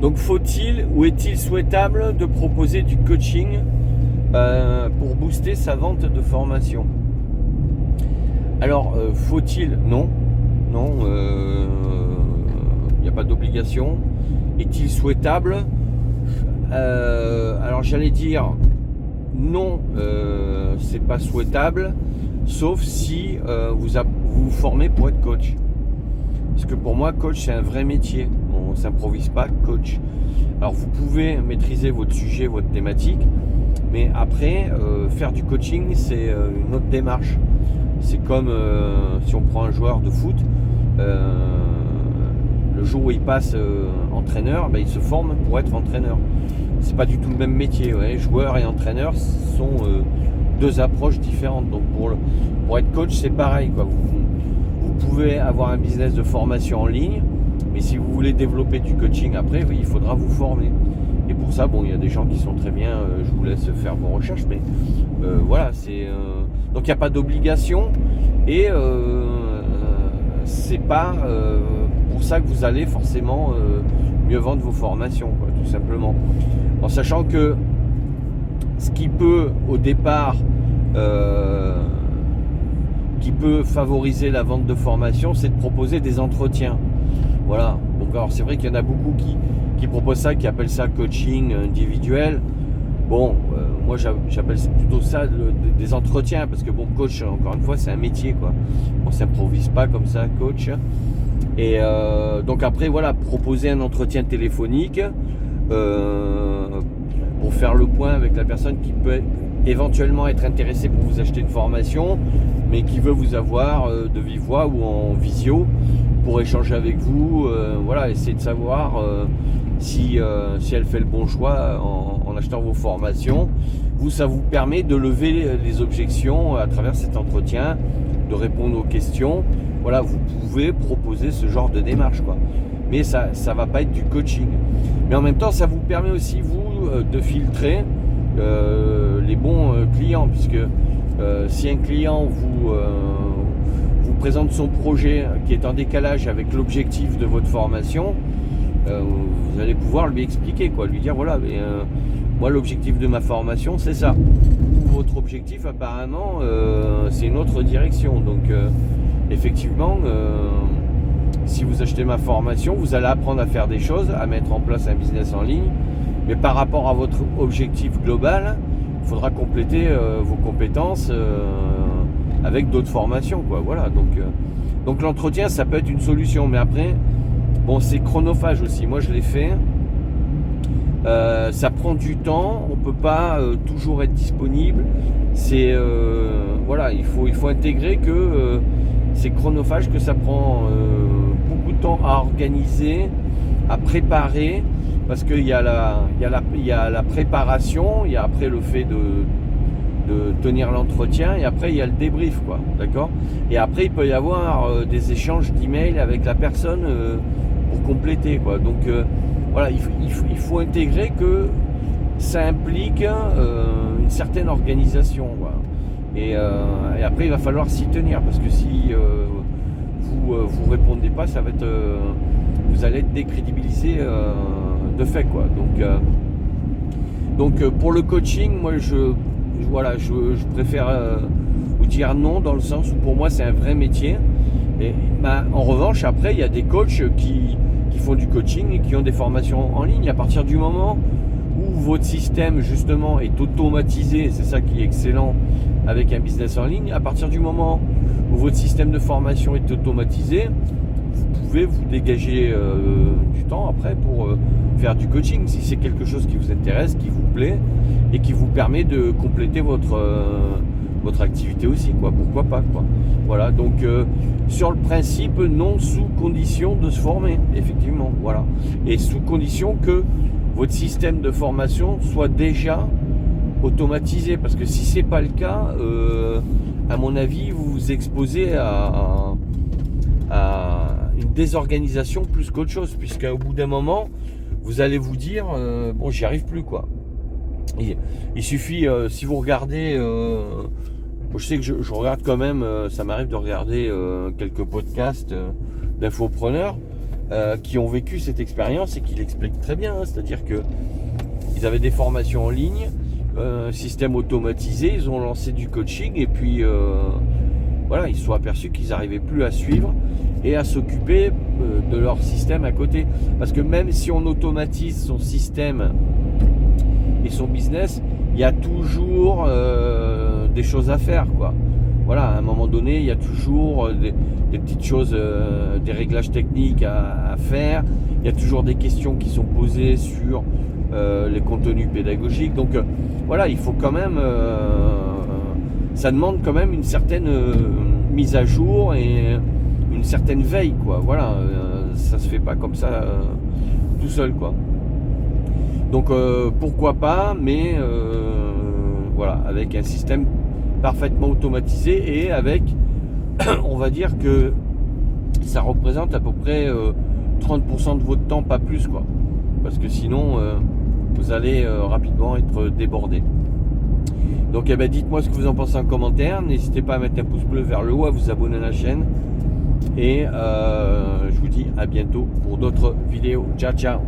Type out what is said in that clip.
Donc faut-il ou est-il souhaitable de proposer du coaching pour booster sa vente de formation? Alors faut-il? Non, il n'y a pas d'obligation. Est-il souhaitable? Alors j'allais dire non, c'est pas souhaitable, sauf si vous vous formez pour être coach. Parce que pour moi, coach, c'est un vrai métier. On ne s'improvise pas coach. Alors vous pouvez maîtriser votre sujet, votre thématique, mais après, faire du coaching, c'est une autre démarche. C'est comme si on prend un joueur de foot, le jour où il passe entraîneur, il se forme pour être entraîneur. C'est pas du tout le même métier. Ouais. Joueur et entraîneur sont deux approches différentes. Donc pour être coach, c'est pareil, quoi. Vous pouvez avoir un business de formation en ligne, mais si vous voulez développer du coaching après, il faudra vous former. Et pour ça, il y a des gens qui sont très bien, je vous laisse faire vos recherches, mais voilà, donc il n'y a pas d'obligation, et c'est pas pour ça que vous allez forcément mieux vendre vos formations, quoi, tout simplement. En sachant que ce qui peut au départ qui peut favoriser la vente de formation, c'est de proposer des entretiens. Voilà. Donc alors c'est vrai qu'il y en a beaucoup qui proposent ça, qui appellent ça coaching individuel. Moi j'appelle plutôt ça des entretiens, parce que coach, encore une fois, c'est un métier, quoi. On s'improvise pas comme ça, coach. Et donc après, voilà, proposer un entretien téléphonique pour faire le point avec la personne qui peut éventuellement être intéressée pour vous acheter une formation, mais qui veut vous avoir de vive voix ou en visio pour échanger avec vous, essayer de savoir si elle fait le bon choix en achetant vos formations. Ça vous permet de lever les objections à travers cet entretien, de répondre aux questions. Voilà, vous pouvez proposer ce genre de démarche, quoi. Mais ça va pas être du coaching. Mais en même temps, ça vous permet aussi, vous, de filtrer les bons clients, puisque si un client vous présente son projet qui est en décalage avec l'objectif de votre formation, vous allez pouvoir lui expliquer, quoi, lui dire voilà, moi l'objectif de ma formation c'est ça, ou votre objectif apparemment c'est une autre direction. Donc effectivement, si vous achetez ma formation, vous allez apprendre à faire des choses, à mettre en place un business en ligne, mais par rapport à votre objectif global, il faudra compléter vos compétences avec d'autres formations, quoi. Voilà, donc l'entretien, ça peut être une solution, mais après, c'est chronophage aussi. Moi, je l'ai fait. Ça prend du temps, on peut pas toujours être disponible. C'est il faut intégrer que c'est chronophage, que ça prend beaucoup de temps à organiser, à préparer, parce qu'il y a la préparation, il y a après le fait de tenir l'entretien, et après il y a le débrief, quoi, d'accord. Et après il peut y avoir des échanges d'emails avec la personne pour compléter, quoi. Donc il faut intégrer que ça implique une certaine organisation, quoi. Et après il va falloir s'y tenir, parce que si vous répondez pas, ça va être vous allez être décrédibilisé de fait, quoi. Donc pour le coaching, moi je préfère vous dire non, dans le sens où pour moi c'est un vrai métier. Et en revanche, après il y a des coachs qui font du coaching et qui ont des formations en ligne. À partir du moment où votre système justement est automatisé, c'est ça qui est excellent avec un business en ligne, à partir du moment où votre système de formation est automatisé, vous pouvez vous dégager du temps après pour faire du coaching, si c'est quelque chose qui vous intéresse, qui vous plaît et qui vous permet de compléter votre activité aussi, quoi. Pourquoi pas, quoi. Voilà, donc sur le principe, non, sous condition de se former, effectivement, voilà, et sous condition que votre système de formation soit déjà automatisé, parce que si c'est pas le cas, à mon avis, vous vous exposez à une désorganisation plus qu'autre chose, puisqu'au bout d'un moment, vous allez vous dire j'y arrive plus, quoi. Il suffit, si vous regardez, je sais que je regarde quand même, ça m'arrive de regarder quelques podcasts d'infopreneurs, qui ont vécu cette expérience et qui l'expliquent très bien. Hein. C'est-à-dire que ils avaient des formations en ligne, système automatisé, ils ont lancé du coaching et puis voilà, ils se sont aperçus qu'ils n'arrivaient plus à suivre et à s'occuper de leur système à côté. Parce que même si on automatise son système et son business, il y a toujours des choses à faire, quoi. Voilà, à un moment donné, il y a toujours des petites choses, des réglages techniques à faire. Il y a toujours des questions qui sont posées sur les contenus pédagogiques. Donc voilà, il faut quand même... ça demande quand même une certaine mise à jour et une certaine veille, quoi. Voilà, ça se fait pas comme ça tout seul, quoi. Donc pourquoi pas, mais voilà, avec un système parfaitement automatisé et avec, on va dire que ça représente à peu près 30% de votre temps, pas plus, quoi. Parce que sinon, vous allez rapidement être débordé. Donc dites-moi ce que vous en pensez en commentaire. N'hésitez pas à mettre un pouce bleu vers le haut, à vous abonner à la chaîne. Et je vous dis à bientôt pour d'autres vidéos. Ciao, ciao.